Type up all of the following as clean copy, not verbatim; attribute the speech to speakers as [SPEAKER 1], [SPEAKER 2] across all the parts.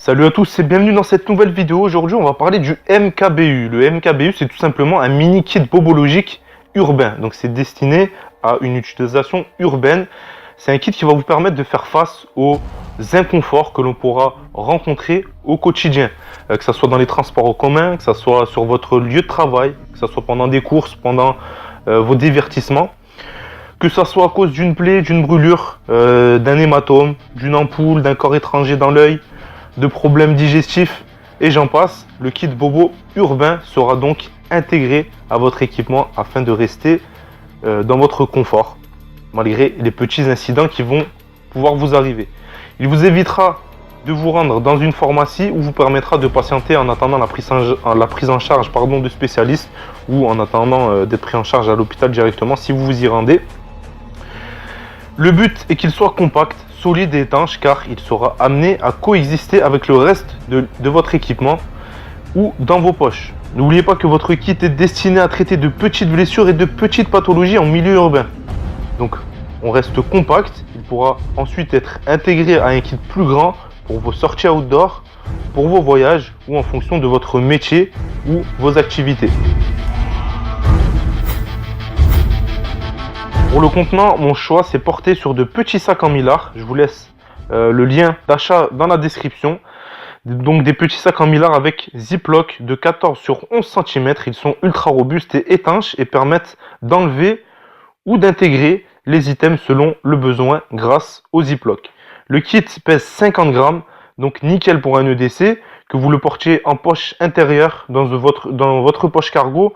[SPEAKER 1] Salut à tous et bienvenue dans cette nouvelle vidéo. Aujourd'hui, on va parler du MKBU. Le MKBU, c'est tout simplement un mini kit bobologique urbain. Donc, c'est destiné à une utilisation urbaine. C'est un kit qui va vous permettre de faire face aux inconforts que l'on pourra rencontrer au quotidien. Que ce soit dans les transports en commun, que ce soit sur votre lieu de travail, que ce soit pendant des courses, pendant vos divertissements. Que ce soit à cause d'une plaie, d'une brûlure, d'un hématome, d'une ampoule, d'un corps étranger dans l'œil, de problèmes digestifs et j'en passe, le kit Bobo urbain sera donc intégré à votre équipement afin de rester dans votre confort malgré les petits incidents qui vont pouvoir vous arriver. Il vous évitera de vous rendre dans une pharmacie ou vous permettra de patienter en attendant la prise en charge de spécialistes ou en attendant d'être pris en charge à l'hôpital directement si vous vous y rendez. Le but est qu'il soit compact, solide et étanche car il sera amené à coexister avec le reste de votre équipement ou dans vos poches. N'oubliez pas que votre kit est destiné à traiter de petites blessures et de petites pathologies en milieu urbain. Donc on reste compact, il pourra ensuite être intégré à un kit plus grand pour vos sorties outdoor, pour vos voyages ou en fonction de votre métier ou vos activités. Pour le contenant, mon choix s'est porté sur de petits sacs en mylar. Je vous laisse le lien d'achat dans la description. Donc des petits sacs en mylar avec ziploc de 14 sur 11 cm. Ils sont ultra robustes et étanches et permettent d'enlever ou d'intégrer les items selon le besoin grâce au ziploc. Le kit pèse 50 grammes, donc nickel pour un EDC, que vous le portiez en poche intérieure dans votre poche cargo.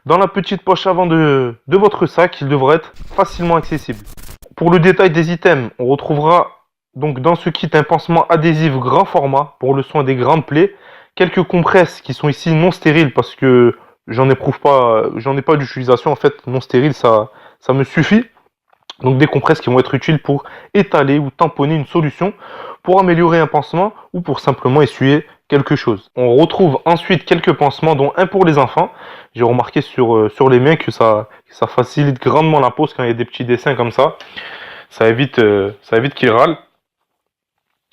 [SPEAKER 1] Dans la petite poche avant de votre sac, il devra être facilement accessible. Pour le détail des items, on retrouvera donc dans ce kit un pansement adhésif grand format pour le soin des grandes plaies, quelques compresses qui sont ici non stériles parce que j'en ai pas d'utilisation en fait, non stérile ça me suffit. Donc des compresses qui vont être utiles pour étaler ou tamponner une solution, pour améliorer un pansement ou pour simplement essuyer quelque chose. On retrouve ensuite quelques pansements, dont un pour les enfants. J'ai remarqué sur les mains que ça facilite grandement la pose quand il y a des petits dessins comme ça. Ça évite qu'ils râlent.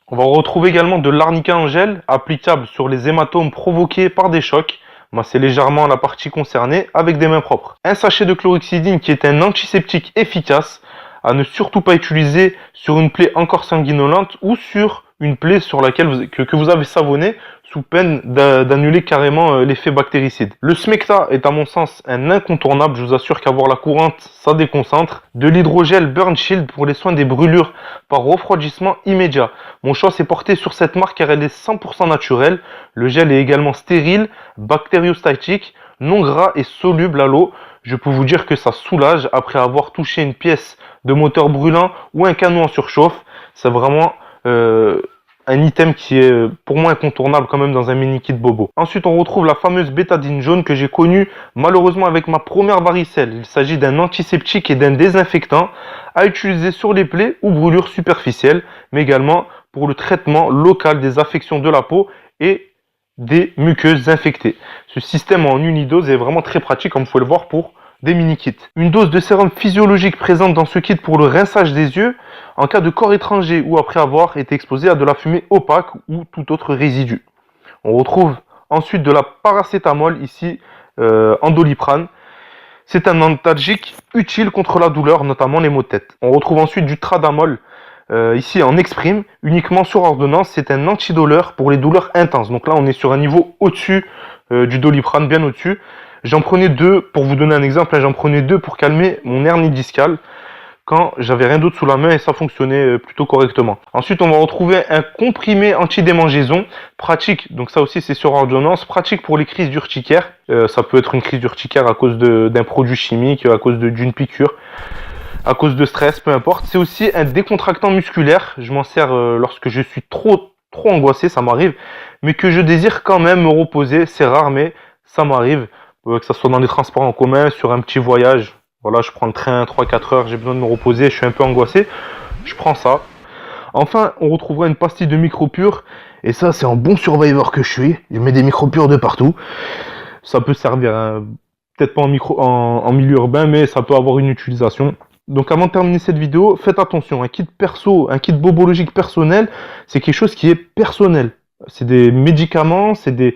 [SPEAKER 1] On va retrouver également de l'arnica en gel applicable sur les hématomes provoqués par des chocs. Massez légèrement la partie concernée avec des mains propres. Un sachet de chlorhexidine qui est un antiseptique efficace à ne surtout pas utiliser sur une plaie encore sanguinolente ou sur une plaie sur laquelle que vous avez savonné sous peine d'annuler carrément l'effet bactéricide. Le Smecta est à mon sens un incontournable, je vous assure qu'avoir la courante ça déconcentre. De l'hydrogel Burn Shield pour les soins des brûlures par refroidissement immédiat. Mon choix s'est porté sur cette marque car elle est 100% naturelle. Le gel est également stérile, bactériostatique, non gras et soluble à l'eau. Je peux vous dire que ça soulage après avoir touché une pièce de moteur brûlant ou un canon en surchauffe. C'est vraiment un item qui est pour moi incontournable quand même dans un mini kit Bobo. Ensuite on retrouve la fameuse bétadine jaune que j'ai connue malheureusement avec ma première varicelle. Il s'agit d'un antiseptique et d'un désinfectant à utiliser sur les plaies ou brûlures superficielles, mais également pour le traitement local des affections de la peau et des muqueuses infectées. Ce système en unidose est vraiment très pratique comme vous pouvez le voir pour des mini-kits. Une dose de sérum physiologique présente dans ce kit pour le rinçage des yeux en cas de corps étranger ou après avoir été exposé à de la fumée opaque ou tout autre résidu. On retrouve ensuite de la paracétamol ici en Doliprane. C'est un antalgique utile contre la douleur, notamment les maux de tête. On retrouve ensuite du Tradamol ici en Exprime, uniquement sur ordonnance. C'est un antidouleur pour les douleurs intenses. Donc là on est sur un niveau au-dessus du Doliprane, bien au-dessus. J'en prenais deux, pour vous donner un exemple, j'en prenais deux pour calmer mon hernie discale quand j'avais rien d'autre sous la main et ça fonctionnait plutôt correctement. Ensuite, on va retrouver un comprimé anti-démangeaison, pratique, donc ça aussi c'est sur ordonnance, pratique pour les crises d'urticaire. Ça peut être une crise d'urticaire à cause d'un produit chimique, à cause d'une piqûre, à cause de stress, peu importe. C'est aussi un décontractant musculaire, je m'en sers lorsque je suis trop angoissé, ça m'arrive, mais que je désire quand même me reposer, c'est rare mais ça m'arrive. Que ce soit dans les transports en commun, sur un petit voyage. Voilà, je prends le train 3-4 heures, j'ai besoin de me reposer, je suis un peu angoissé. Je prends ça. Enfin, on retrouvera une pastille de micropure. Et ça, c'est un bon survivor que je suis. Je mets des micropures de partout. Ça peut servir, peut-être pas en milieu urbain, mais ça peut avoir une utilisation. Donc avant de terminer cette vidéo, faites attention, un kit perso, un kit bobologique personnel, c'est quelque chose qui est personnel. c'est des médicaments, c'est des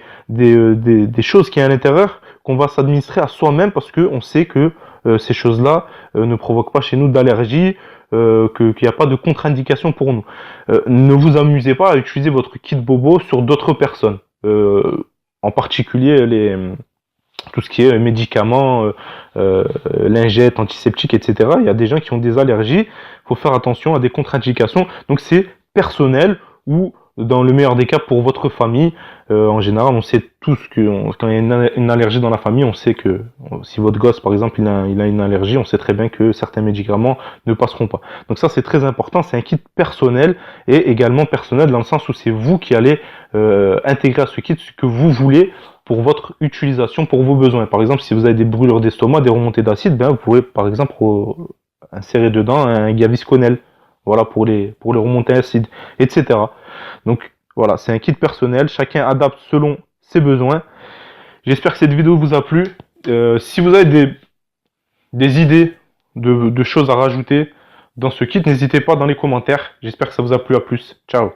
[SPEAKER 1] choses qui sont à l'intérieur qu'on va s'administrer à soi-même parce qu'on sait que ces choses-là ne provoquent pas chez nous d'allergie, qu'il n'y a pas de contre-indication pour nous. Ne vous amusez pas à utiliser votre kit bobo sur d'autres personnes. En particulier tout ce qui est médicaments, lingettes, antiseptiques, etc. Il y a des gens qui ont des allergies. Il faut faire attention à des contre-indications. Donc c'est personnel ou dans le meilleur des cas pour votre famille. En général, on sait tous que quand il y a une allergie dans la famille, on sait que si votre gosse, par exemple, il a une allergie, on sait très bien que certains médicaments ne passeront pas. Donc ça, c'est très important. C'est un kit personnel et également personnel dans le sens où c'est vous qui allez intégrer à ce kit ce que vous voulez pour votre utilisation, pour vos besoins. Par exemple, si vous avez des brûlures d'estomac, des remontées d'acide, ben, vous pouvez par exemple insérer dedans un Gavisconel, voilà, pour les remontées acides, etc. Donc voilà, c'est un kit personnel, chacun adapte selon ses besoins. J'espère que cette vidéo vous a plu. Si vous avez des idées de choses à rajouter dans ce kit, n'hésitez pas dans les commentaires. J'espère que ça vous a plu. À plus. Ciao.